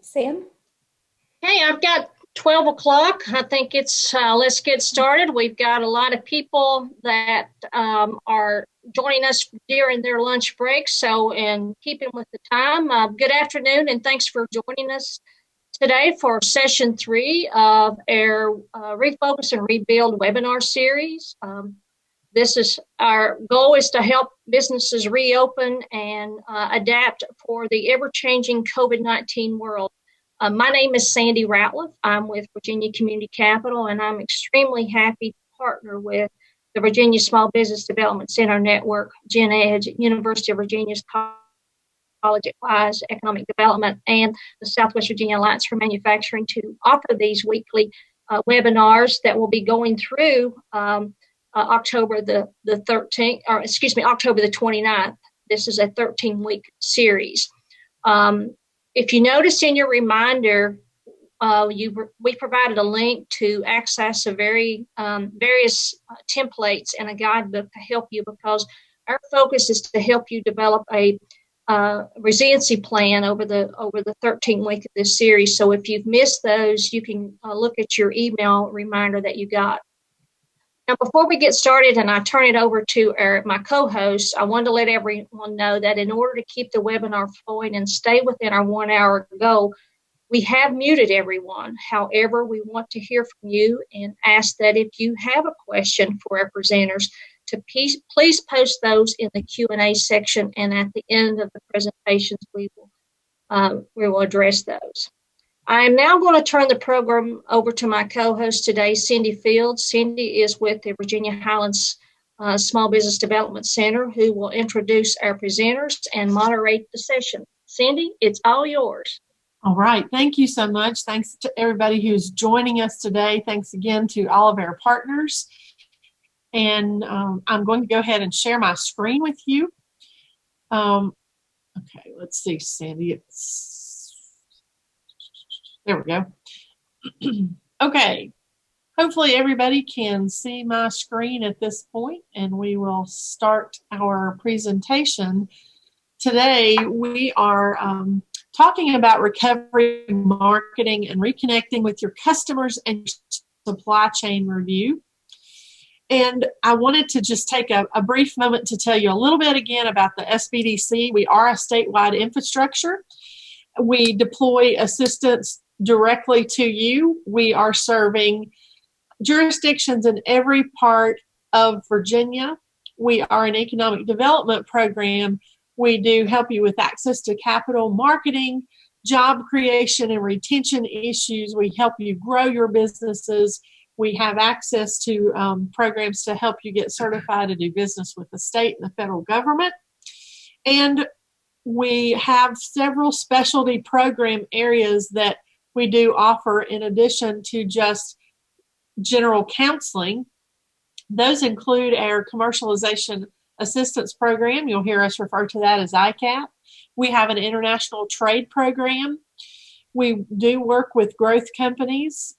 Sam? Hey, I've got 12 o'clock. I think it's, let's get started. We've got a lot of people that are joining us during their lunch break. So, in keeping with the time, good afternoon and thanks for joining us today for session 3 of our Refocus and Rebuild webinar series. This is our goal is to help businesses reopen and adapt for the ever-changing COVID-19 world. My name is Sandy Ratliff. I'm with Virginia Community Capital, and I'm extremely happy to partner with the Virginia Small Business Development Center Network, Gen Edge, University of Virginia's College at Wise Economic Development, and the Southwest Virginia Alliance for Manufacturing to offer these weekly webinars that will be going through October the 13th, or excuse me, October the 29th. This is a 13-week series. If you noticed in your reminder, we provided a link to access a various templates and a guidebook to help you, because our focus is to help you develop a resiliency plan over the 13 week of this series. So if you've missed those, you can look at your email reminder that you got. Now, before we get started and I turn it over to my co-host, I wanted to let everyone know that in order to keep the webinar flowing and stay within our 1 hour goal, we have muted everyone. However, we want to hear from you and ask that if you have a question for our presenters, to please post those in the Q&A section, and at the end of the presentations, we will address those. I am now going to turn the program over to my co-host today, Cindy Fields. Cindy is with the Virginia Highlands Small Business Development Center, who will introduce our presenters and moderate the session. Cindy, it's all yours. All right. Thank you so much. Thanks to everybody who's joining us today. Thanks again to all of our partners. And I'm going to go ahead and share my screen with you. Okay, let's see, Sandy. There we go. Okay. Hopefully everybody can see my screen at this point, and we will start our presentation. Today we are talking about recovery marketing and reconnecting with your customers and your supply chain review. And I wanted to just take a brief moment to tell you a little bit again about the SBDC. We are a statewide infrastructure. We deploy assistance directly to you. We are serving jurisdictions in every part of Virginia. We are an economic development program. We do help you with access to capital, marketing, job creation and retention issues. We help you grow your businesses. We have access to programs to help you get certified to do business with the state and the federal government. And we have several specialty program areas that we do offer in addition to just general counseling. Those include our commercialization assistance program. You'll hear us refer to that as ICAP. We have an international trade program. We do work with growth companies.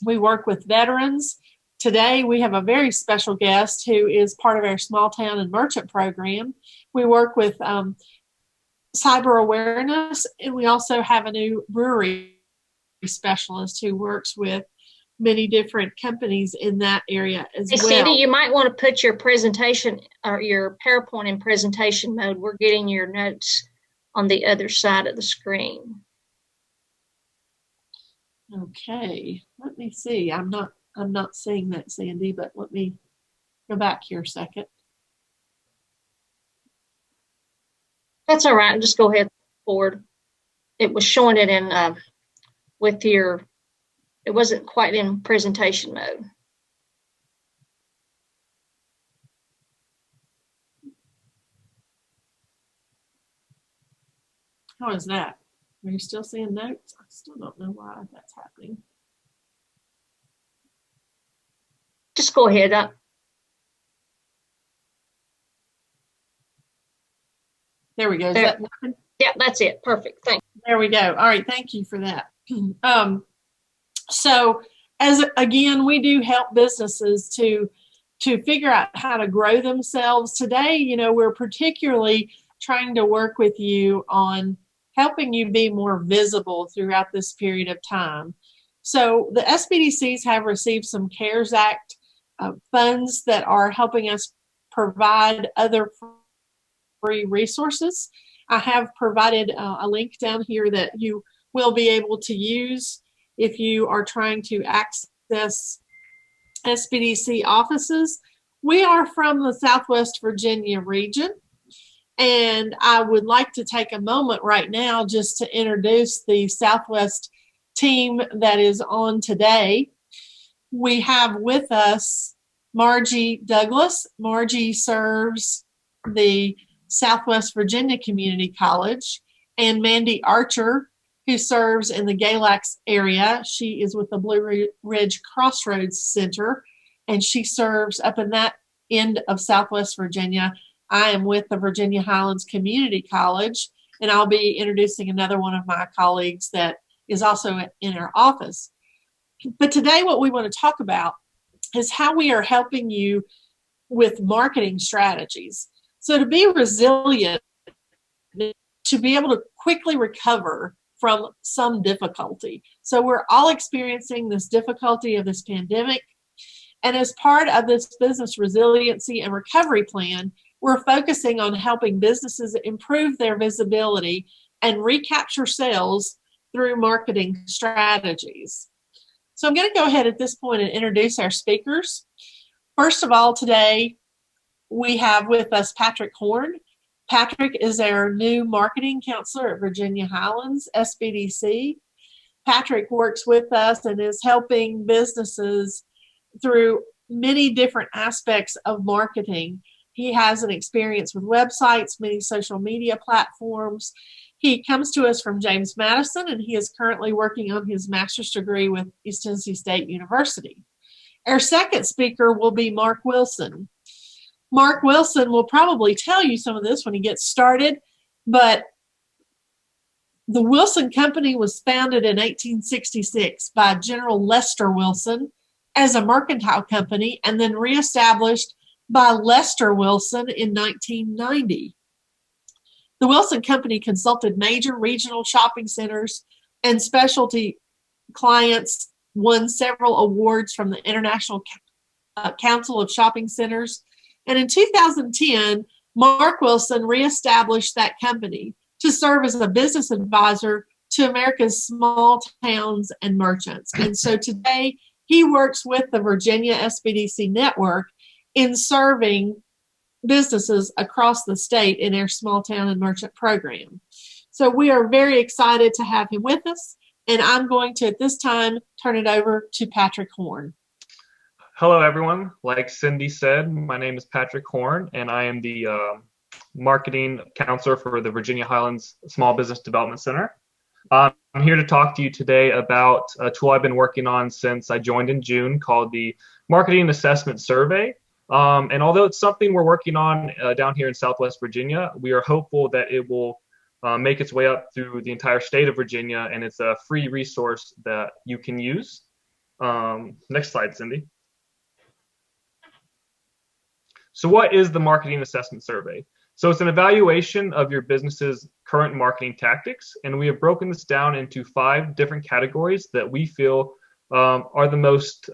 We work with veterans. Today, we have a very special guest who is part of our small town and merchant program. We work with cyber awareness, and we also have a new brewery specialist who works with many different companies in that area as well. Sandy, you might want to put your presentation or your PowerPoint in presentation mode. We're getting your notes on the other side of the screen. Okay, let me see. I'm not seeing that, Sandy, but let me go back here a second. That's all right. Just go ahead forward. It was showing it in it wasn't quite in presentation mode. How is that? Are you still seeing notes? I still don't know why that's happening. Just go ahead. There we go. Is There. that working? Yeah, that's it. Perfect. Thank you. There we go. All right. Thank you for that. So as again, we do help businesses to figure out how to grow themselves. Today, you know, we're particularly trying to work with you on helping you be more visible throughout this period of time. So the SBDCs have received some CARES Act funds that are helping us provide other free resources. I have provided a link down here that you will be able to use if you are trying to access SBDC offices. We are from the Southwest Virginia region, and I would like to take a moment right now just to introduce the Southwest team that is on today. We have with us Margie Douglas. Margie serves the Southwest Virginia Community College, and Mandy Archer, who serves in the Galax area. She is with the Blue Ridge Crossroads Center, and she serves up in that end of Southwest Virginia. I am with the Virginia Highlands Community College, and I'll be introducing another one of my colleagues that is also in our office. But today what we want to talk about is how we are helping you with marketing strategies. So to be resilient, to be able to quickly recover from some difficulty. So we're all experiencing this difficulty of this pandemic. And as part of this business resiliency and recovery plan, we're focusing on helping businesses improve their visibility and recapture sales through marketing strategies. So I'm going to go ahead at this point and introduce our speakers. First of all, today we have with us Patrick Horn. Patrick is our new marketing counselor at Virginia Highlands, SBDC. Patrick works with us and is helping businesses through many different aspects of marketing. He has an experience with websites, many social media platforms. He comes to us from James Madison, and he is currently working on his master's degree with East Tennessee State University. Our second speaker will be Marc Willson. Marc Willson will probably tell you some of this when he gets started, but the Willson Company was founded in 1866 by General Lester Wilson as a mercantile company and then reestablished by Lester Wilson in 1990. The Wilson Company consulted major regional shopping centers and specialty clients, won several awards from the International Council of Shopping Centers. And in 2010, Marc Willson reestablished that company to serve as a business advisor to America's small towns and merchants. And so today he works with the Virginia SBDC network in serving businesses across the state in our small town and merchant program. So we are very excited to have him with us. And I'm going to, at this time, turn it over to Patrick Horn. Hello, everyone. Like Cindy said, my name is Patrick Horn, and I am the marketing counselor for the Virginia Highlands Small Business Development Center. I'm here to talk to you today about a tool I've been working on since I joined in June called the Marketing Assessment Survey. And although it's something we're working on down here in Southwest Virginia, we are hopeful that it will make its way up through the entire state of Virginia, and it's a free resource that you can use. Next slide, Cindy. So what is the Marketing Assessment Survey? So it's an evaluation of your business's current marketing tactics, and we have broken this down into 5 different categories that we feel are the most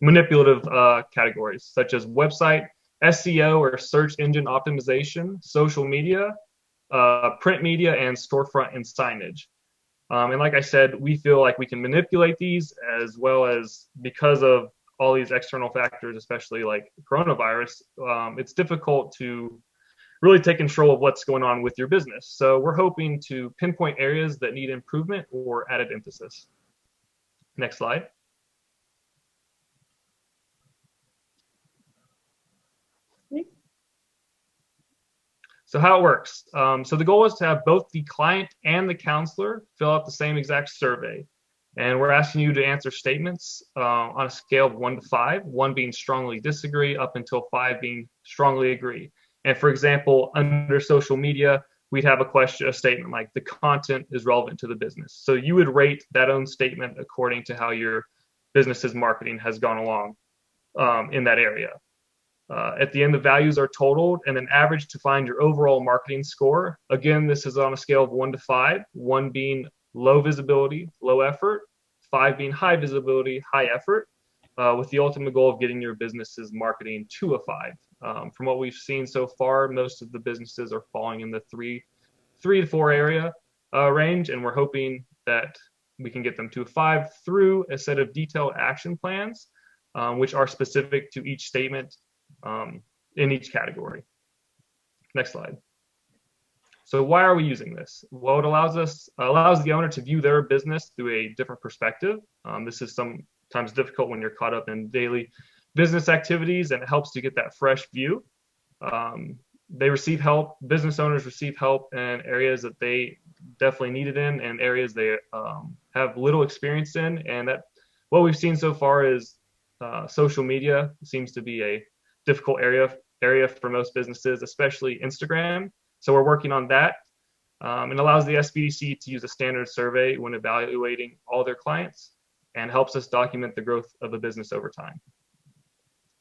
manipulative categories, such as website, SEO or search engine optimization, social media, print media, and storefront and signage. And like I said, we feel like we can manipulate these, as well as because of all these external factors, especially like coronavirus, it's difficult to really take control of what's going on with your business. So we're hoping to pinpoint areas that need improvement or added emphasis. Next slide. So how it works. So the goal is to have both the client and the counselor fill out the same exact survey. And we're asking you to answer statements on a scale of 1 to 5, 1 being strongly disagree, up until 5 being strongly agree. And for example, under social media, we'd have a statement like the content is relevant to the business. So you would rate that own statement according to how your business's marketing has gone along in that area. At the end, the values are totaled and then averaged to find your overall marketing score. Again, this is on a scale of 1 to 5, 1 being low visibility, low effort, 5 being high visibility, high effort, with the ultimate goal of getting your business's marketing to a 5. From what we've seen so far, most of the businesses are falling in the 3 to 4 area range, and we're hoping that we can get them to a 5 through a set of detailed action plans, which are specific to each statement in each category. Next slide. So why are we using this? Well, it allows the owner to view their business through a different perspective. This is sometimes difficult when you're caught up in daily business activities, and it helps to get that fresh view. They receive help. Business owners receive help in areas that they definitely need it in, and areas they have little experience in. And that what we've seen so far is social media seems to be a difficult area for most businesses, especially Instagram. So we're working on that. It allows the SBDC to use a standard survey when evaluating all their clients, and helps us document the growth of a business over time.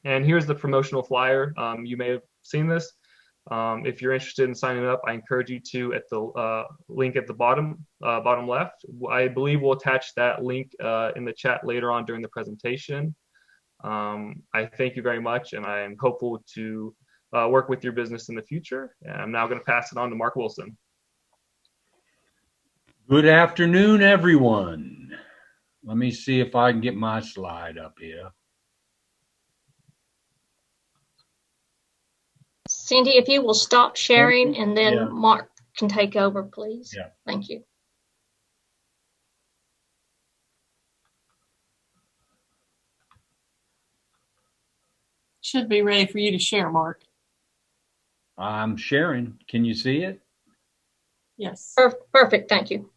And here's the promotional flyer. You may have seen this. If you're interested in signing up, I encourage you to at the link at the bottom left. I believe we'll attach that link in the chat later on during the presentation. I thank you very much, and I am hopeful to work with your business in the future. And I'm now going to pass it on to Marc Willson. Good afternoon, everyone. Let me see if I can get my slide up here. Cindy, if you will stop sharing, and then Yeah. Mark can take over, please. Yeah. Thank you. Should be ready for you to share, Mark. I'm sharing. Can you see it? Yes. Perfect. Thank you.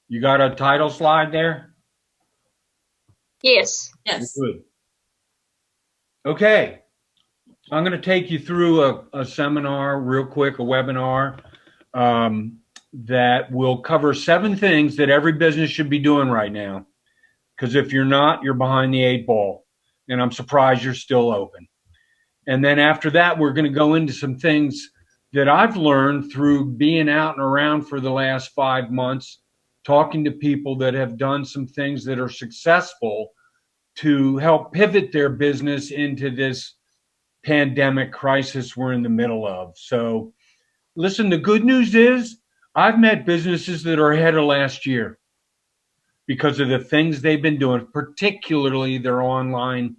You got a title slide there? Yes. Yes. Good. Okay. I'm going to take you through a seminar real quick, a webinar that will cover 7 things that every business should be doing right now. Because if you're not, you're behind the 8 ball. And I'm surprised you're still open. And then after that, we're going to go into some things that I've learned through being out and around for the last 5 months, talking to people that have done some things that are successful to help pivot their business into this pandemic crisis we're in the middle of. So listen, the good news is I've met businesses that are ahead of last year because of the things they've been doing, particularly their online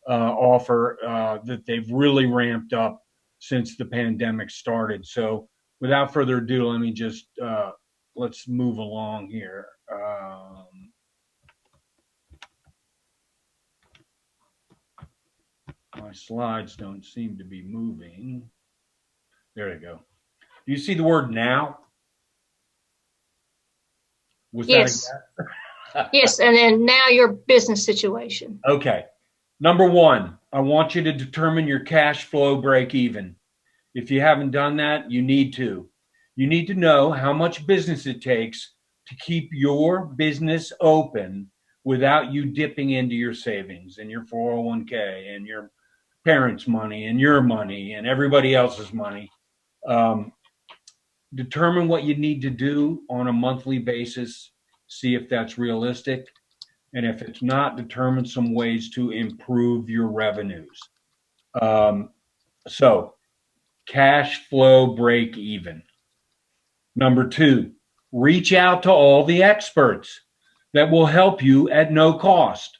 offer that they've really ramped up since the pandemic started. So without further ado, let me just let's move along here. My slides don't seem to be moving. There we go. Do you see the word now? Was Yes. that Yes. And then now your business situation. Okay. Number 1, I want you to determine your cash flow break even. If you haven't done that, you need to. You need to know how much business it takes to keep your business open without you dipping into your savings and your 401k and your parents' money and your money and everybody else's money. Determine what you need to do on a monthly basis. See if that's realistic. And if it's not, determine some ways to improve your revenues. So cash flow break even. Number 2, reach out to all the experts that will help you at no cost.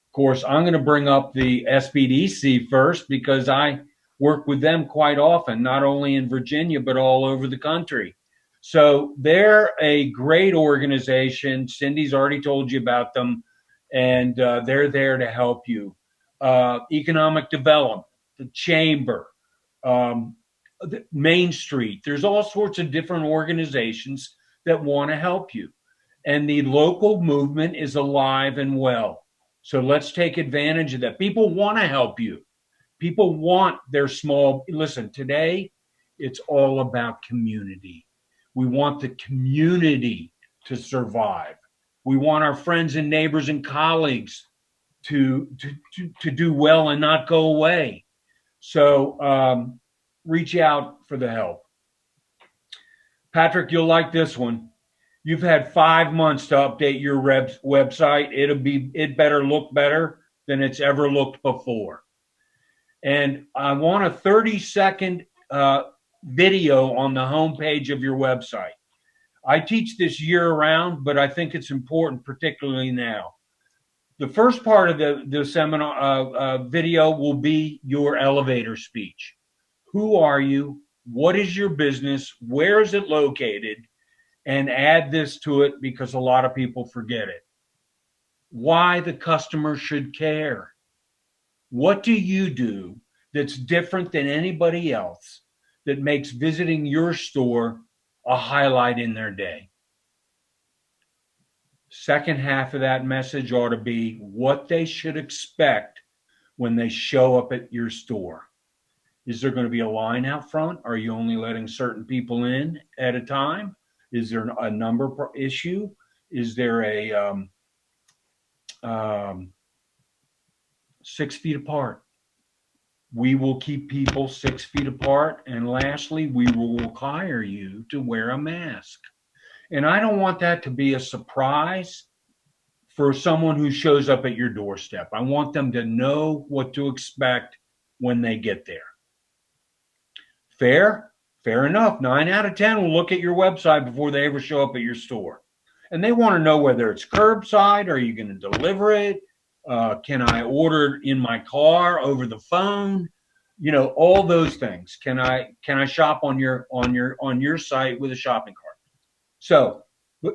Of course, I'm going to bring up the SBDC first because I work with them quite often, not only in Virginia, but all over the country. So they're a great organization. Cindy's already told you about them, and they're there to help you. Economic development, the chamber, Main Street. There's all sorts of different organizations that want to help you. And the local movement is alive and well. So let's take advantage of that. People want to help you. People want their small, listen, today it's all about community. We want the community to survive. We want our friends and neighbors and colleagues to do well and not go away. So reach out for the help. Patrick, you'll like this one. You've had 5 months to update your website. It better look better than it's ever looked before. And I want a 30-second video on the homepage of your website. I teach this year-round, but I think it's important, particularly now. The first part of the seminar video will be your elevator speech. Who are you? What is your business? Where is it located? And add this to it because a lot of people forget it. Why the customer should care. What do you do that's different than anybody else that makes visiting your store a highlight in their day? Second half of that message ought to be what they should expect when they show up at your store. Is there going to be a line out front? Are you only letting certain people in at a time? Is there a number issue? Is there a 6 feet apart? We will keep people 6 feet apart. And lastly, we will require you to wear a mask. And I don't want that to be a surprise for someone who shows up at your doorstep. I want them to know what to expect when they get there. Fair? Fair enough. 9 out of 10 will look at your website before they ever show up at your store. And they want to know whether it's curbside. Are you going to deliver it? Can I order it in my car over the phone? You know, all those things. Can I shop on your site with a shopping cart? So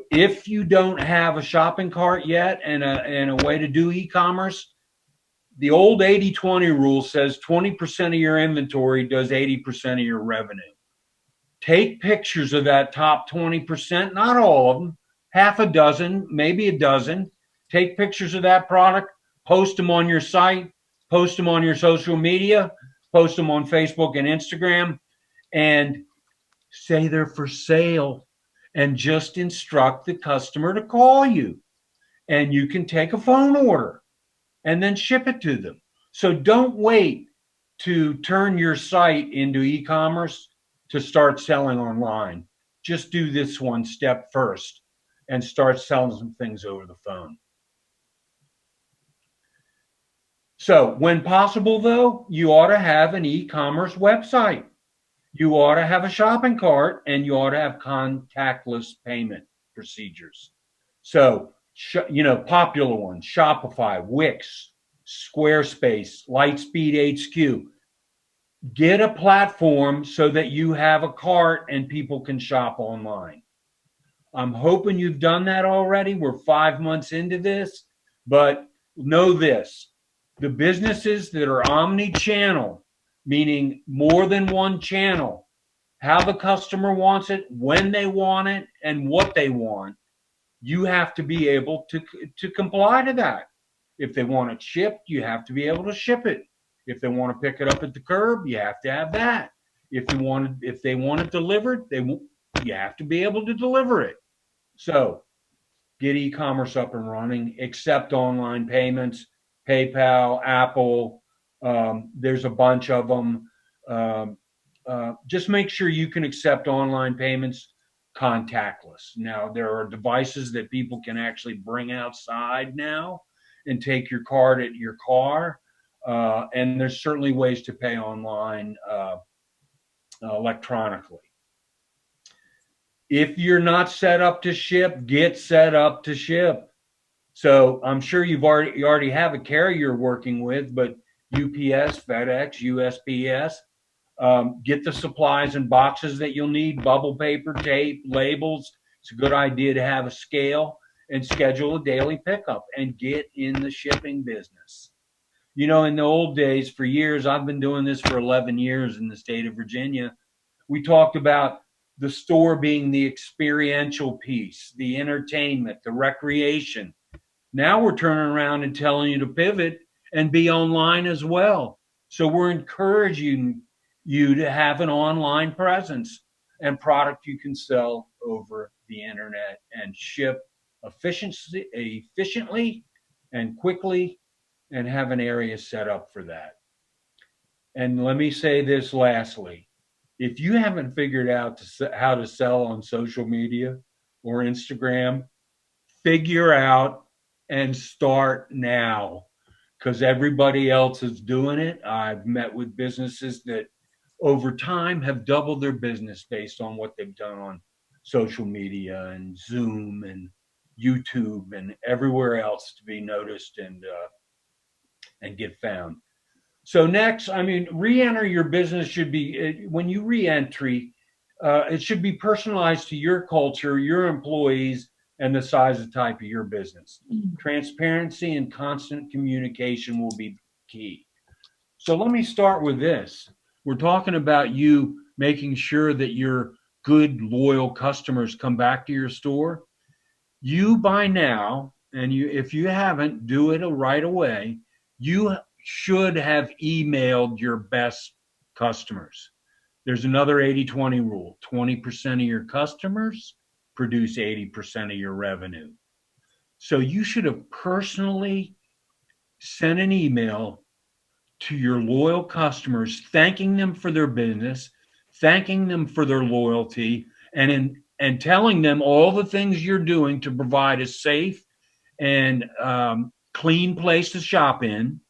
if you don't have a shopping cart yet and a way to do e-commerce, the old 80-20 rule says 20% of your inventory does 80% of your revenue. Take pictures of that top 20%, not all of them, half a dozen, maybe a dozen. Take pictures of that product, post them on your site, post them on your social media, post them on Facebook and Instagram, and say they're for sale, and just instruct the customer to call you. And you can take a phone order and then ship it to them. So don't wait to turn your site into e-commerce to start selling online. Just do this one step first and start selling some things over the phone. So when possible, though, you ought to have an e-commerce website. You ought to have a shopping cart, and you ought to have contactless payment procedures. So, popular ones, Shopify, Wix, Squarespace, Lightspeed HQ. Get a platform so that you have a cart and people can shop online. I'm hoping you've done that already. We're 5 months into this, but know this. The businesses that are omni-channel, meaning more than one channel, how the customer wants it, when they want it, and what they want, you have to be able to comply to that. If they want it shipped, you have to be able to ship it. If they want to pick it up at the curb, you have to have that. If they want it delivered, you have to be able to deliver it. So get e-commerce up and running, accept online payments, PayPal, Apple, there's a bunch of them. Just make sure you can accept online payments contactless. Now, there are devices that people can actually bring outside now and take your card at your car. And there's certainly ways to pay online electronically. If you're not set up to ship, get set up to ship. So I'm sure you already have a carrier you're working with, but UPS, FedEx, USPS, get the supplies and boxes that you'll need, bubble paper, tape, labels. It's a good idea to have a scale and schedule a daily pickup and get in the shipping business. You know, in the old days, for years, I've been doing this for 11 years in the state of Virginia. We talked about the store being the experiential piece, the entertainment, the recreation. Now we're turning around and telling you to pivot and be online as well. So we're encouraging you to have an online presence and product you can sell over the internet and ship efficiently and quickly, and have an area set up for that. And let me say this lastly. If you haven't figured out how to sell on social media or Instagram, figure out and start now, because everybody else is doing it. I've met with businesses that over time have doubled their business based on what they've done on social media and Zoom and YouTube and everywhere else to be noticed and get found. So next, I mean, re-enter your business should be, when you re-entry, it should be personalized to your culture, your employees, and the size and type of your business. Transparency and constant communication will be key. So let me start with this. We're talking about you making sure that your good, loyal customers come back to your store. You by now, and if you haven't, do it right away. You should have emailed your best customers. There's another 80-20 rule. 20% of your customers produce 80% of your revenue. So you should have personally sent an email to your loyal customers, thanking them for their business, thanking them for their loyalty, and telling them all the things you're doing to provide a safe and clean place to shop in,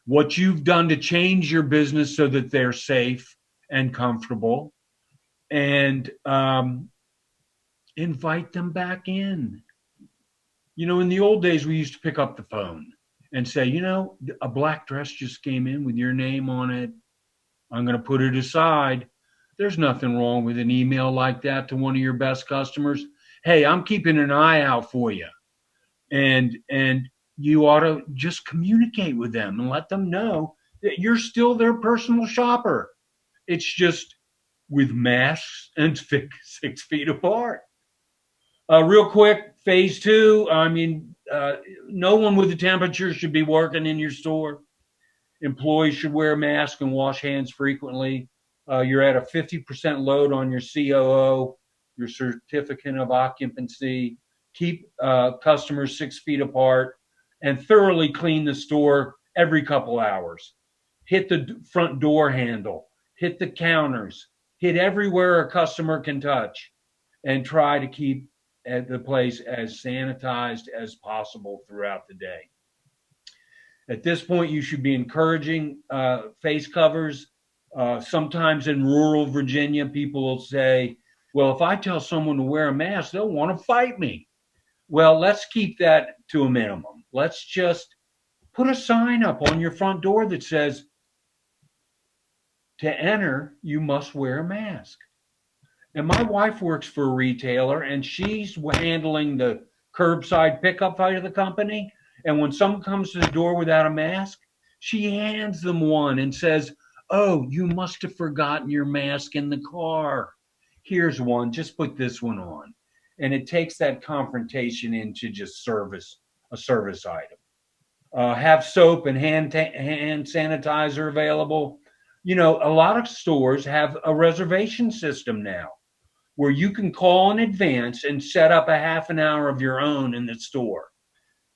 what you've done to change your business so that they're safe and comfortable, and invite them back in. You know, in the old days, we used to pick up the phone and say, you know, a black dress just came in with your name on it. I'm going to put it aside. There's nothing wrong with an email like that to one of your best customers. Hey, I'm keeping an eye out for you. And you ought to just communicate with them and let them know that you're still their personal shopper. It's just with masks and 6 feet apart. Real quick, phase 2. I mean, no one with a temperature should be working in your store. Employees should wear a mask and wash hands frequently. You're at a 50% load on your COO, your certificate of occupancy. Keep customers 6 feet apart and thoroughly clean the store every couple hours. Hit the front door handle, hit the counters, hit everywhere a customer can touch, and try to keep the place as sanitized as possible throughout the day. At this point, you should be encouraging face covers. Sometimes in rural Virginia, people will say, well, if I tell someone to wear a mask, they'll want to fight me. Well, let's keep that to a minimum. Let's just put a sign up on your front door that says, to enter, you must wear a mask. And my wife works for a retailer, and she's handling the curbside pickup side of the company. And when someone comes to the door without a mask, she hands them one and says, oh, you must have forgotten your mask in the car. Here's one, just put this one on. And it takes that confrontation into just a service item. Have soap and hand sanitizer available. You know, a lot of stores have a reservation system now where you can call in advance and set up a half an hour of your own in the store.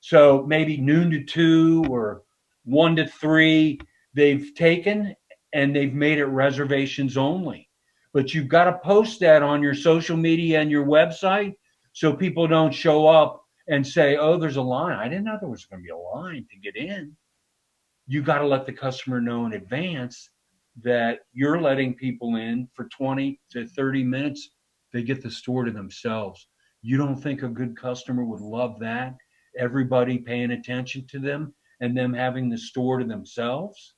So maybe noon to 2 or 1 to 3, they've taken and they've made it reservations only. But you've got to post that on your social media and your website so people don't show up and say, oh, there's a line. I didn't know there was going to be a line to get in. You got to let the customer know in advance that you're letting people in for 20 to 30 minutes. They get the store to themselves. You don't think a good customer would love that? Everybody paying attention to them and them having the store to themselves?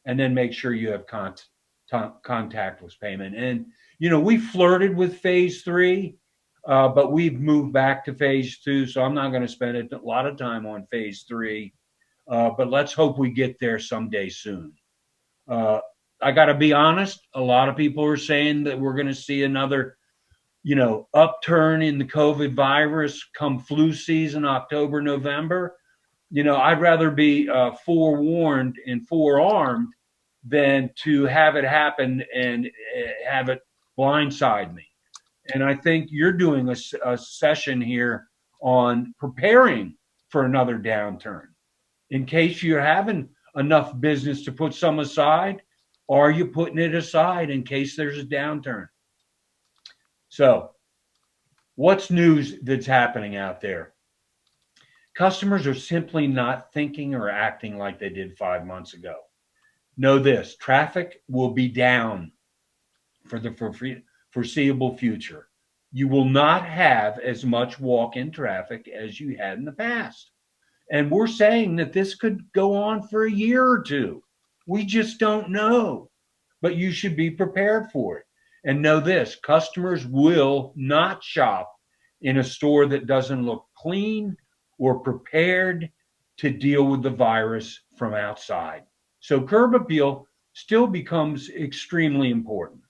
And then make sure you have contactless payment. And, you know, we flirted with phase 3, but we've moved back to phase 2. So I'm not going to spend a lot of time on phase 3, but let's hope we get there someday soon. I got to be honest, a lot of people are saying that we're going to see another, upturn in the COVID virus come flu season, October, November. I'd rather be forewarned and forearmed than to have it happen and have it blindside me. And I think you're doing a session here on preparing for another downturn. In case you're having enough business to put some aside, are you putting it aside in case there's a downturn? So, what's news that's happening out there? Customers are simply not thinking or acting like they did 5 months ago. Know this, traffic will be down for the foreseeable future. You will not have as much walk-in traffic as you had in the past. And we're saying that this could go on for a year or two. We just don't know. But you should be prepared for it. And know this, customers will not shop in a store that doesn't look clean or prepared to deal with the virus from outside. So curb appeal still becomes extremely important.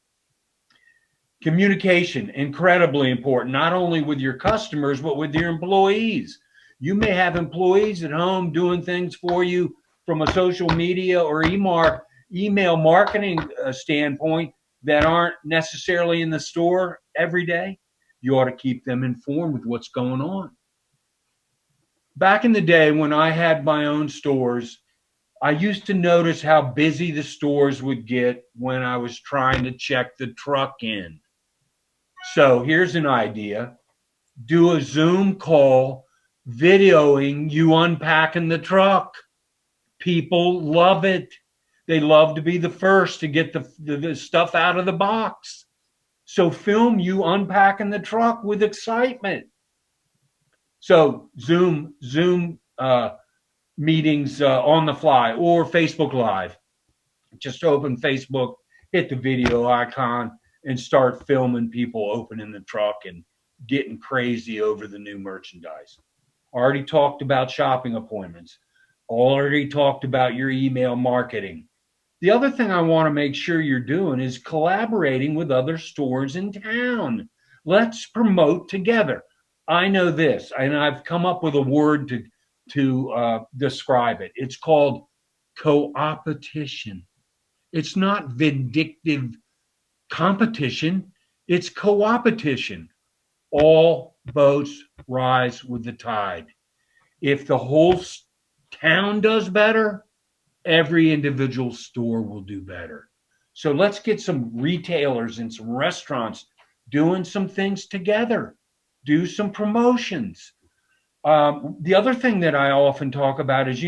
Communication, incredibly important, not only with your customers, but with your employees. You may have employees at home doing things for you from a social media or email marketing standpoint that aren't necessarily in the store every day. You ought to keep them informed with what's going on. Back in the day when I had my own stores, I used to notice how busy the stores would get when I was trying to check the truck in. So here's an idea. Do a Zoom call videoing you unpacking the truck. People love it. They love to be the first to get the stuff out of the box. So film you unpacking the truck with excitement. So Zoom meetings on the fly or Facebook Live. Just open Facebook, hit the video icon, and start filming people opening the truck and getting crazy over the new merchandise. Already talked about shopping appointments. Already talked about your email marketing. The other thing I want to make sure you're doing is collaborating with other stores in town. Let's promote together. I know this, and I've come up with a word to describe it. It's called co-opetition. It's not vindictive competition. It's co-opetition. All boats rise with the tide. If the whole town does better, every individual store will do better. So let's get some retailers and some restaurants doing some things together. Do some promotions. The other thing that I often talk about is,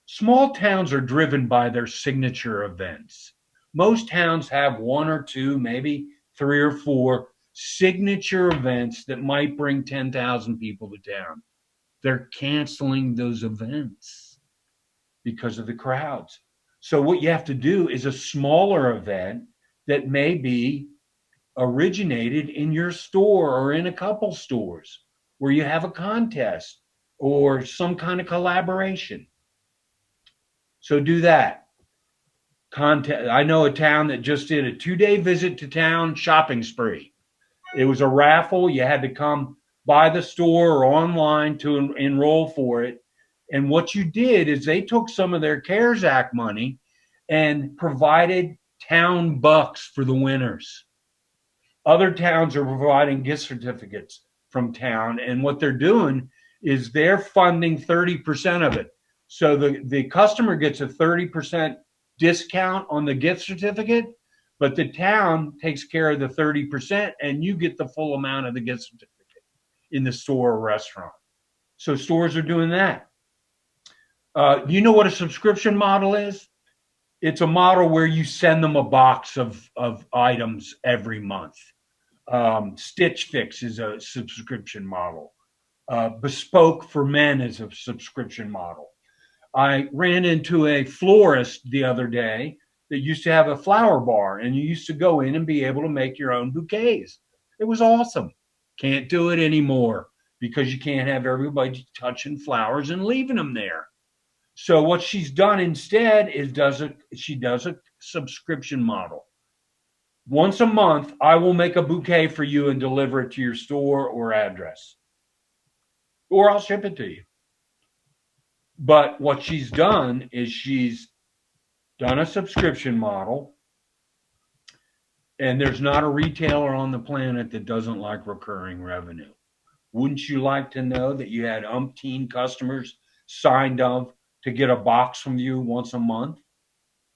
small towns are driven by their signature events. Most towns have one or two, maybe 3 or 4 signature events that might bring 10,000 people to town. They're canceling those events because of the crowds. So what you have to do is a smaller event that may be originated in your store or in a couple stores where you have a contest or some kind of collaboration. So do that. I know a town that just did a 2-day visit to town shopping spree. It was a raffle. You had to come by the store or online to enroll for it. And what you did is they took some of their CARES Act money and provided town bucks for the winners. Other towns are providing gift certificates from town. And what they're doing is they're funding 30% of it. So the customer gets a 30% discount on the gift certificate, but the town takes care of the 30% and you get the full amount of the gift certificate in the store or restaurant. So stores are doing that. You know what a subscription model is? It's a model where you send them a box of items every month. Stitch Fix is a subscription model. Bespoke for Men is a subscription model. I ran into a florist the other day that used to have a flower bar, and you used to go in and be able to make your own bouquets. It was awesome. Can't do it anymore because you can't have everybody touching flowers and leaving them there. So what she's done instead is she does a subscription model. Once a month, I will make a bouquet for you and deliver it to your store or address, or I'll ship it to you. But what she's done is she's done a subscription model, and there's not a retailer on the planet that doesn't like recurring revenue. Wouldn't you like to know that you had umpteen customers signed up to get a box from you once a month,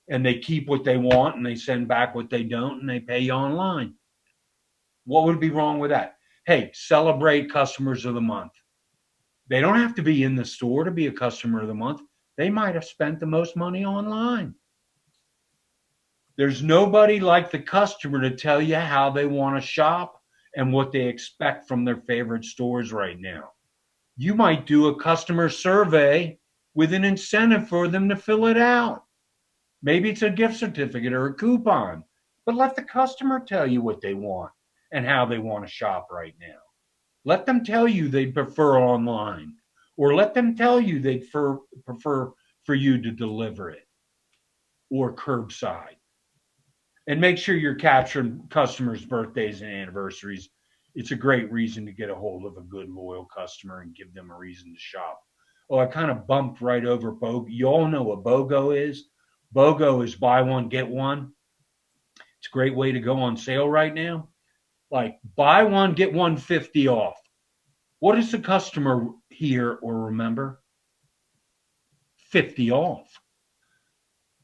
and they keep what they want and they send back what they don't and they pay you online? What would be wrong with that? Hey, celebrate customers of the month. They don't have to be in the store to be a customer of the month. They might have spent the most money online. There's nobody like the customer to tell you how they want to shop and what they expect from their favorite stores right now. You might do a customer survey with an incentive for them to fill it out. Maybe it's a gift certificate or a coupon, but let the customer tell you what they want and how they want to shop right now. Let them tell you they prefer online, or let them tell you they prefer for you to deliver it or curbside. And make sure you're capturing customers' birthdays and anniversaries. It's a great reason to get a hold of a good, loyal customer and give them a reason to shop. Oh, I kind of bumped right over BOGO. You all know what BOGO is. BOGO is buy one, get one. It's a great way to go on sale right now. Like buy one, get 150 off. What does the customer hear or remember? 50 off.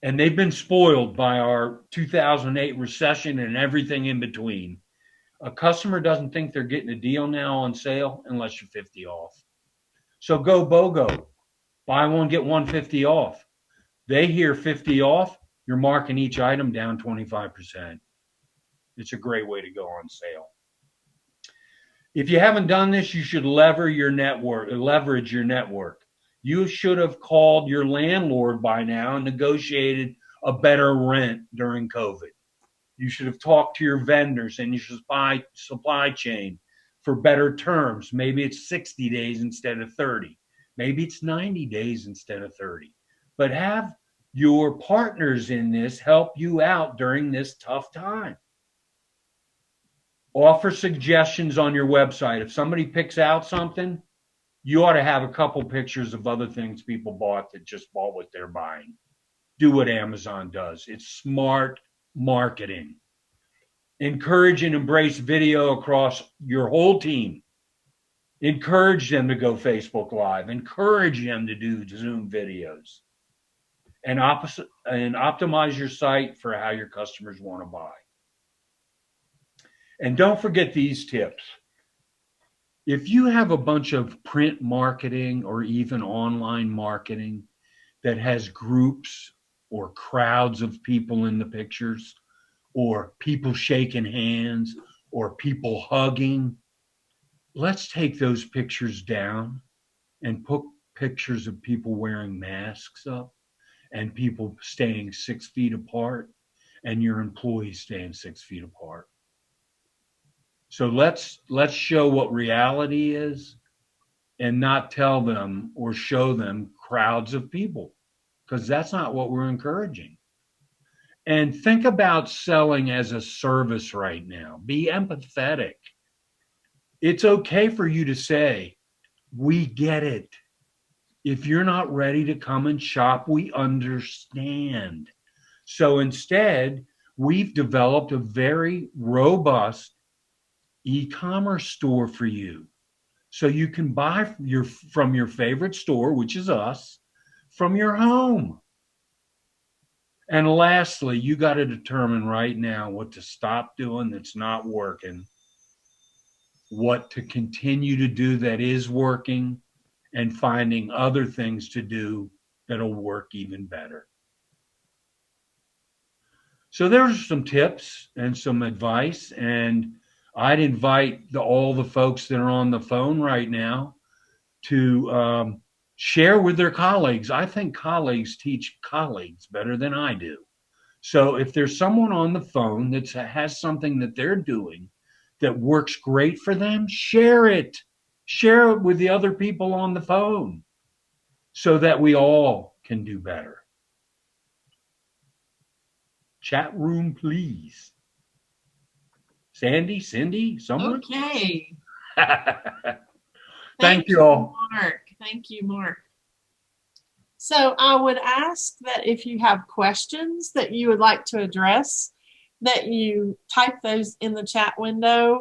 And they've been spoiled by our 2008 recession and everything in between. A customer doesn't think they're getting a deal now on sale unless you're 50 off. So go BOGO. Buy one, get 150 off. They hear 50 off, you're marking each item down 25%. It's a great way to go on sale. If you haven't done this, you should leverage your network. You should have called your landlord by now and negotiated a better rent during COVID. You should have talked to your vendors and your supply chain for better terms. Maybe it's 60 days instead of 30. Maybe it's 90 days instead of 30. But have your partners in this help you out during this tough time. Offer suggestions on your website. If somebody picks out something, you ought to have a couple pictures of other things people bought that just bought what they're buying. Do what Amazon does. It's smart marketing. Encourage and embrace video across your whole team. Encourage them to go Facebook Live. Encourage them to do Zoom videos. And optimize your site for how your customers want to buy. And don't forget these tips. If you have a bunch of print marketing or even online marketing that has groups or crowds of people in the pictures, or people shaking hands, or people hugging, let's take those pictures down and put pictures of people wearing masks up and people staying 6 feet apart and your employees staying 6 feet apart. So let's show what reality is and not tell them or show them crowds of people, because that's not what we're encouraging. And think about selling as a service right now. Be empathetic. It's okay for you to say, we get it. If you're not ready to come and shop, we understand. So instead, we've developed a very robust e-commerce store for you. So you can buy from your favorite store, which is us, from your home. And lastly, you got to determine right now what to stop doing that's not working, what to continue to do that is working, and finding other things to do that'll work even better. So there's some tips and some advice, and I'd invite all the folks that are on the phone right now to share with their colleagues. I think colleagues teach colleagues better than I do. So if there's someone on the phone that has something that they're doing that works great for them, share it. Share it with the other people on the phone so that we all can do better. Chat room, please. Sandy, Cindy, someone? Okay. Thank you all. Mark. Thank you, Mark. So I would ask that if you have questions that you would like to address, that you type those in the chat window.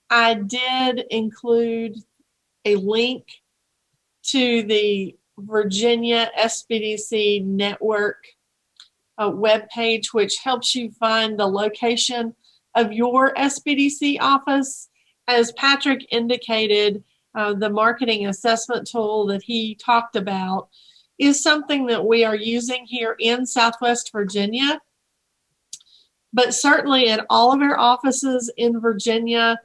I did include a link to the Virginia SBDC Network webpage, which helps you find the location of your SBDC office. As Patrick indicated, the marketing assessment tool that he talked about is something that we are using here in Southwest Virginia. But certainly at all of our offices in Virginia,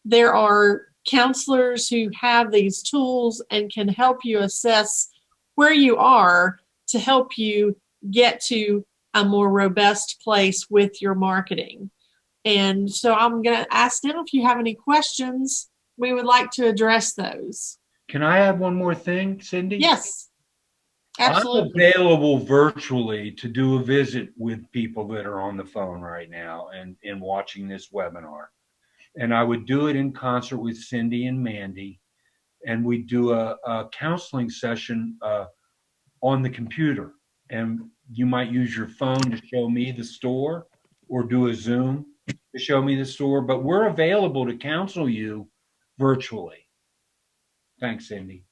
there are counselors who have these tools and can help you assess where you are to help you get to a more robust place with your marketing. And so I'm going to ask them if you have any questions. We would like to address those. Can I add one more thing, Cindy? Yes, absolutely. I'm available virtually to do a visit with people that are on the phone right now and watching this webinar. And I would do it in concert with Cindy and Mandy. And we'd do a counseling session on the computer. And you might use your phone to show me the store or do a Zoom to show me the store. But we're available to counsel you virtually. Thanks, Cindy.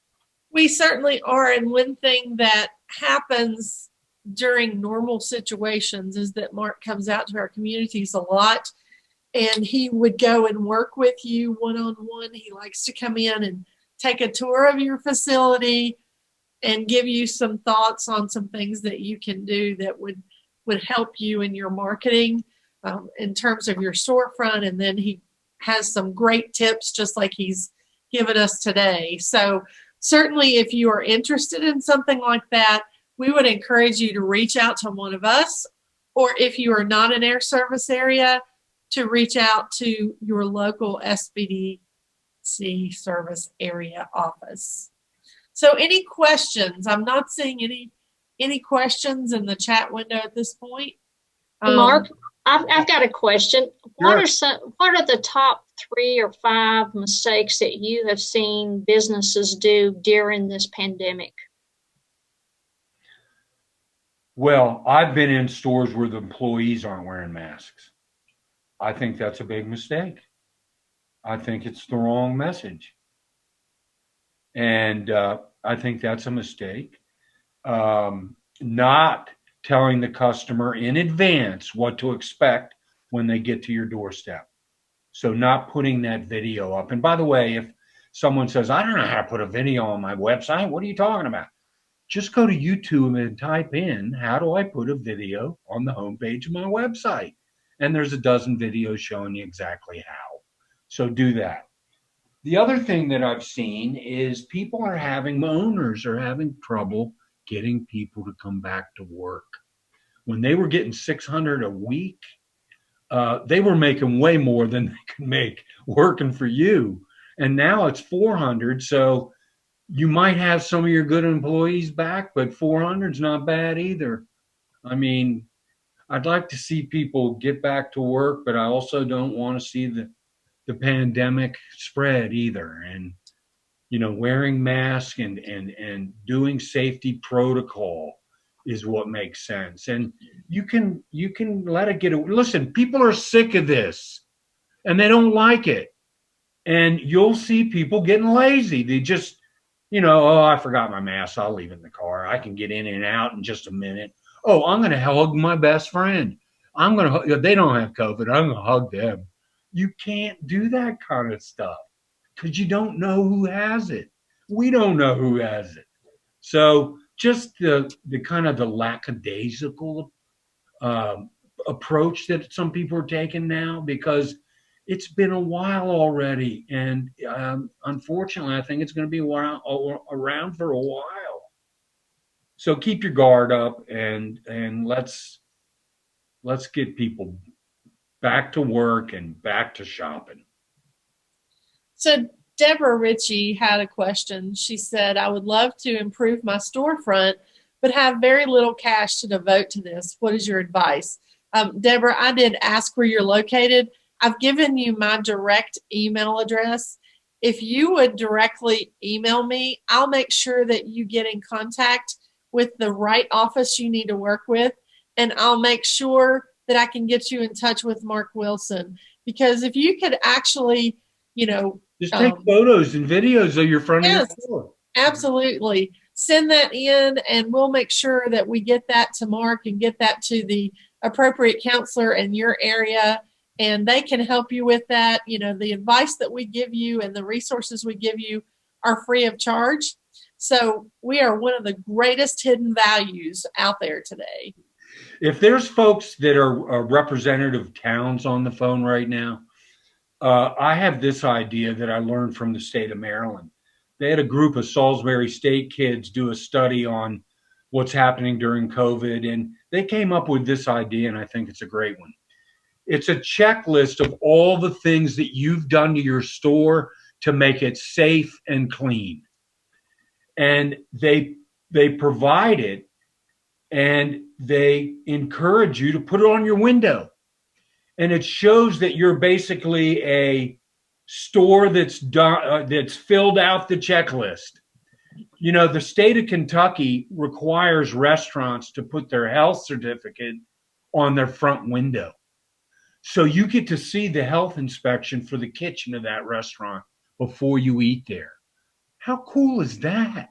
We certainly are. And one thing that happens during normal situations is that Mark comes out to our communities a lot, and he would go and work with you one-on-one. He likes to come in and take a tour of your facility and give you some thoughts on some things that you can do that would help you in your marketing in terms of your storefront. And then he has some great tips, just like he's given us today. So certainly if you are interested in something like that, we would encourage you to reach out to one of us, or if you are not in our service area, to reach out to your local SBDC service area office. So any questions? I'm not seeing any questions in the chat window at this point. Mark, I've got a question. What Sure. what are the top 3 or 5 mistakes that you have seen businesses do during this pandemic? Well, I've been in stores where the employees aren't wearing masks. I think that's a big mistake. I think it's the wrong message. And I think that's a mistake. Not telling the customer in advance what to expect when they get to your doorstep. So not putting that video up. And by the way, if someone says, I don't know how to put a video on my website, what are you talking about? Just go to YouTube and type in, how do I put a video on the homepage of my website? And there's a dozen videos showing you exactly how. So do that. The other thing that I've seen is owners are having trouble getting people to come back to work. When they were getting $600 a week, they were making way more than they could make working for you. And now it's $400. So you might have some of your good employees back, but $400 is not bad either. I mean, I'd like to see people get back to work, but I also don't want to see the pandemic spread either. And, wearing masks and doing safety protocol is what makes sense. And you can let it listen, people are sick of this and they don't like it. And you'll see people getting lazy. They just, oh, I forgot my mask. I'll leave it in the car. I can get in and out in just a minute. Oh, I'm going to hug my best friend. They don't have COVID. I'm going to hug them. You can't do that kind of stuff because you don't know who has it. We don't know who has it. So just the kind of the lackadaisical approach that some people are taking now, because it's been a while already. And unfortunately, I think it's going to be around for a while. So keep your guard up and let's get people back to work and back to shopping. So Deborah Ritchie had a question. She said, I would love to improve my storefront, but have very little cash to devote to this. What is your advice? Deborah, I did ask where you're located. I've given you my direct email address. If you would directly email me, I'll make sure that you get in contact with the right office you need to work with, and I'll make sure that I can get you in touch with Marc Willson. Because if you could actually, just take photos and videos of your front of your yes, store. absolutely. Send that in, and we'll make sure that we get that to Marc and get that to the appropriate counselor in your area, and they can help you with that. The advice that we give you and the resources we give you are free of charge. So we are one of the greatest hidden values out there today. If there's folks that are representative towns on the phone right now, I have this idea that I learned from the state of Maryland. They had a group of Salisbury State kids do a study on what's happening during COVID, and they came up with this idea, and I think it's a great one. It's a checklist of all the things that you've done to your store to make it safe and clean. And they provide it, and they encourage you to put it on your window. And it shows that you're basically a store that's done, that's filled out the checklist. The state of Kentucky requires restaurants to put their health certificate on their front window. So you get to see the health inspection for the kitchen of that restaurant before you eat there. How cool is that?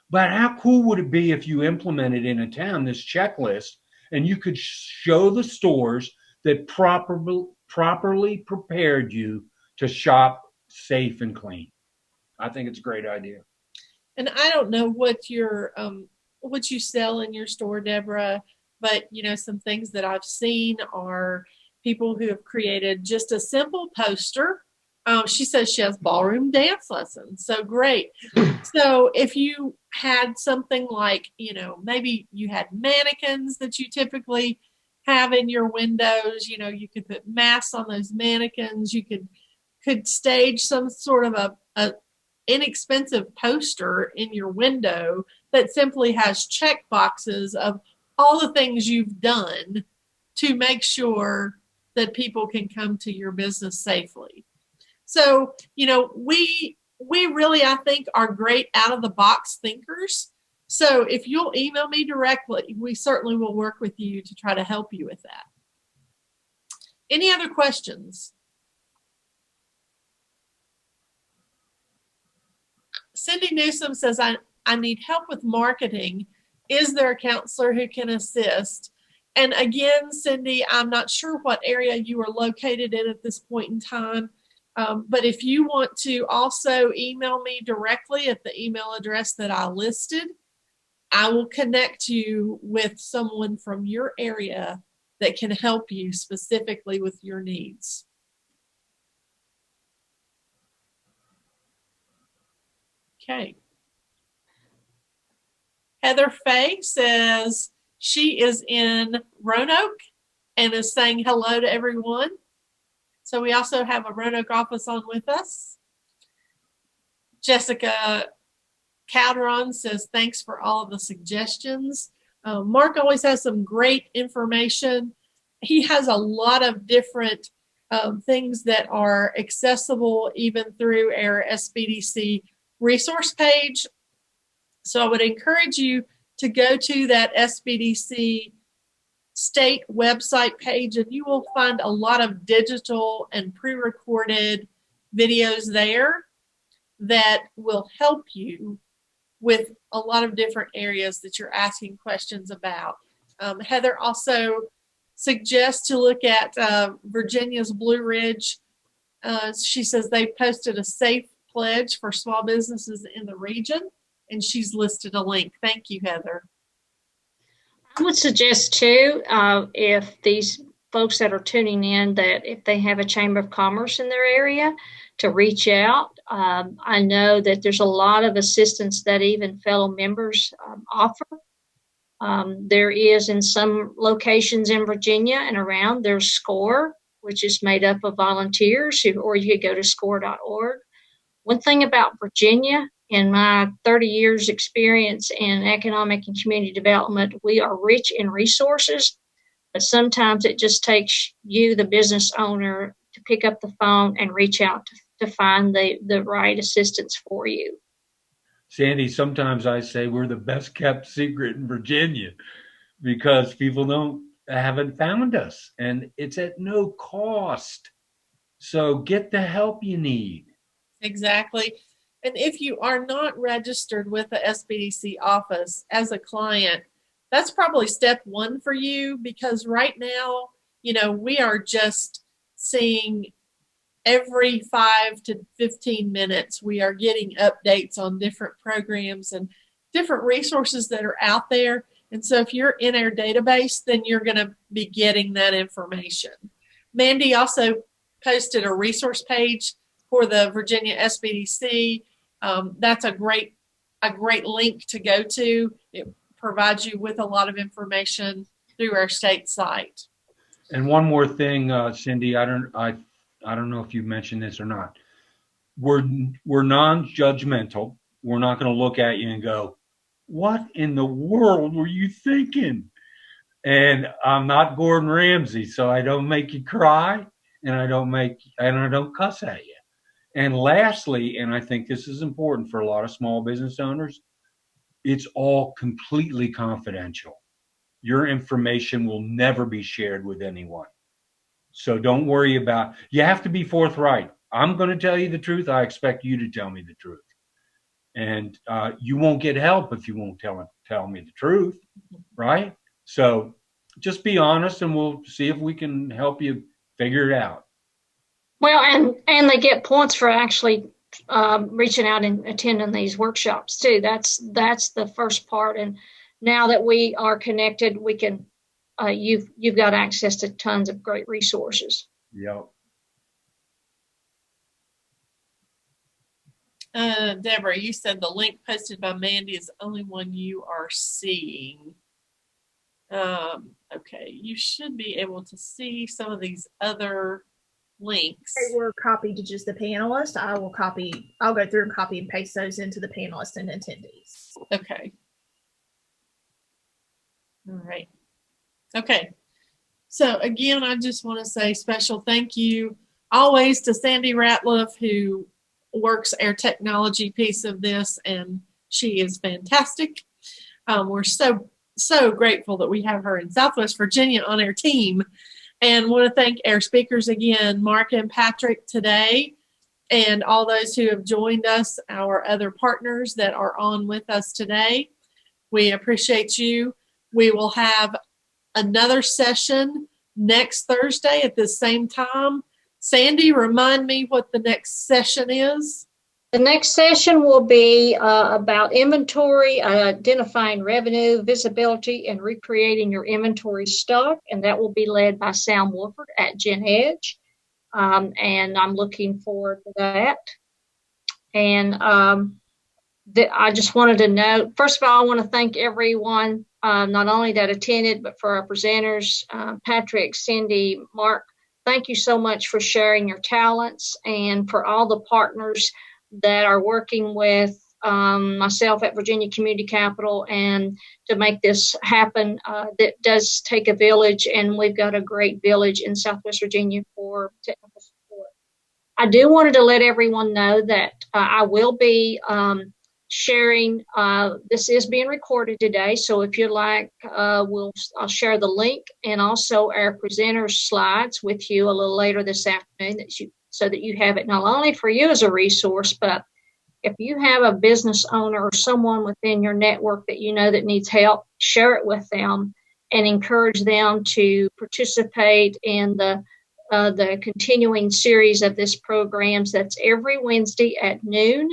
But how cool would it be if you implemented in a town this checklist, and you could show the stores that properly prepared you to shop safe and clean? I think it's a great idea. And I don't know what what you sell in your store, Deborah, but some things that I've seen are people who have created just a simple poster. She says she has ballroom dance lessons. So great. So if you had something like, maybe you had mannequins that you typically have in your windows, you could put masks on those mannequins. You could stage some sort of a inexpensive poster in your window that simply has check boxes of all the things you've done to make sure that people can come to your business safely. So, we really, I think, are great out of the box thinkers. So if you'll email me directly, we certainly will work with you to try to help you with that. Any other questions? Cindy Newsom says, I need help with marketing. Is there a counselor who can assist? And again, Cindy, I'm not sure what area you are located in at this point in time. But if you want to also email me directly at the email address that I listed, I will connect you with someone from your area that can help you specifically with your needs. Okay. Heather Faye says she is in Roanoke and is saying hello to everyone. So we also have a Roanoke office on with us. Jessica Calderon says, thanks for all of the suggestions. Marc always has some great information. He has a lot of different things that are accessible even through our SBDC resource page. So I would encourage you to go to that SBDC state website page, and you will find a lot of digital and pre-recorded videos there that will help you with a lot of different areas that you're asking questions about. Heather also suggests to look at Virginia's Blue Ridge. She says they posted a safe pledge for small businesses in the region, and she's listed a link. Thank you, Heather. I would suggest too, if these folks that are tuning in, that if they have a Chamber of Commerce in their area, to reach out. I know that there's a lot of assistance that even fellow members offer. There is in some locations in Virginia and around, there's SCORE, which is made up of volunteers, or you could go to score.org. One thing about Virginia, in my 30 years experience in economic and community development, we are rich in resources. But sometimes it just takes you, the business owner, to pick up the phone and reach out to find the right assistance for you. Sandy, sometimes I say we're the best kept secret in Virginia because people haven't found us, and it's at no cost. So get the help you need. Exactly. And if you are not registered with the SBDC office as a client, that's probably step one for you, because right now, we are just seeing every 5 to 15 minutes, we are getting updates on different programs and different resources that are out there. And so if you're in our database, then you're going to be getting that information. Mandy also posted a resource page for the Virginia SBDC. That's a great link to go to. It provides you with a lot of information through our state site. And one more thing, Cindy, I don't know if you've mentioned this or not. We're non-judgmental. We're not going to look at you and go, "What in the world were you thinking?" And I'm not Gordon Ramsay, so I don't make you cry, and I don't cuss at you. And lastly, and I think this is important for a lot of small business owners, it's all completely confidential. Your information will never be shared with anyone. So don't worry about, you have to be forthright. I'm going to tell you the truth. I expect you to tell me the truth. And you won't get help if you won't tell me the truth, right? So just be honest, and we'll see if we can help you figure it out. Well, and they get points for actually reaching out and attending these workshops too. That's the first part. And now that we are connected, we can. You've got access to tons of great resources. Yep. Deborah, you said the link posted by Mandy is the only one you are seeing. Okay, you should be able to see some of these other links. They were copied to just the panelists. I'll go through and copy and paste those into the panelists and attendees. Okay. All right. Okay. So again, I just want to say special thank you always to Sandy Ratliff, who works our technology piece of this, and she is fantastic. We're so grateful that we have her in Southwest Virginia on our team, and want to thank our speakers again, Marc and Patrick today, and all those who have joined us, our other partners that are on with us today. We appreciate you. We will have another session next Thursday at the same time. Sandy, remind me what the next session is. The next session will be about inventory, identifying revenue, visibility, and recreating your inventory stock. And that will be led by Sam Wolford at Gen Edge. And I'm looking forward to that. And I just wanted to note, first of all, I want to thank everyone, not only that attended, but for our presenters, Patrick, Cindy, Marc. Thank you so much for sharing your talents, and for all the partners that are working with myself at Virginia Community Capital and to make this happen. That does take a village, and we've got a great village in Southwest Virginia for technical support. I do wanted to let everyone know that I will be sharing, this is being recorded today, so if you'd like, I'll share the link and also our presenters' slides with you a little later this afternoon, so that you have it not only for you as a resource, but if you have a business owner or someone within your network that you know that needs help, share it with them and encourage them to participate in the continuing series of this programs. That's every Wednesday at noon.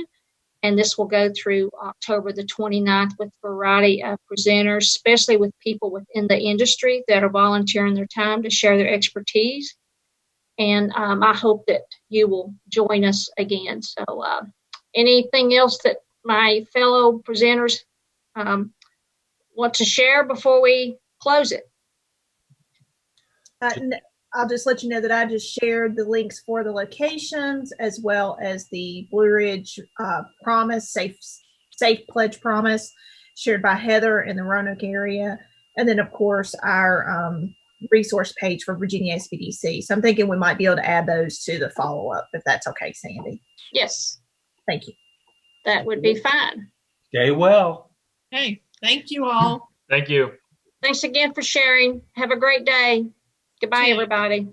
And this will go through October the 29th with a variety of presenters, especially with people within the industry that are volunteering their time to share their expertise. And I hope that you will join us again. So anything else that my fellow presenters want to share before we close it? I'll just let you know that I just shared the links for the locations, as well as the Blue Ridge Promise, Safe Pledge Promise, shared by Heather in the Roanoke area. And then, of course, our resource page for Virginia SBDC. So I'm thinking we might be able to add those to the follow-up, if that's okay, Sandy. Yes, Thank you. that would be fine. Stay well. Okay, thank you all. Thank you. Thanks again for sharing. Have a great day. Goodbye, Yeah. everybody.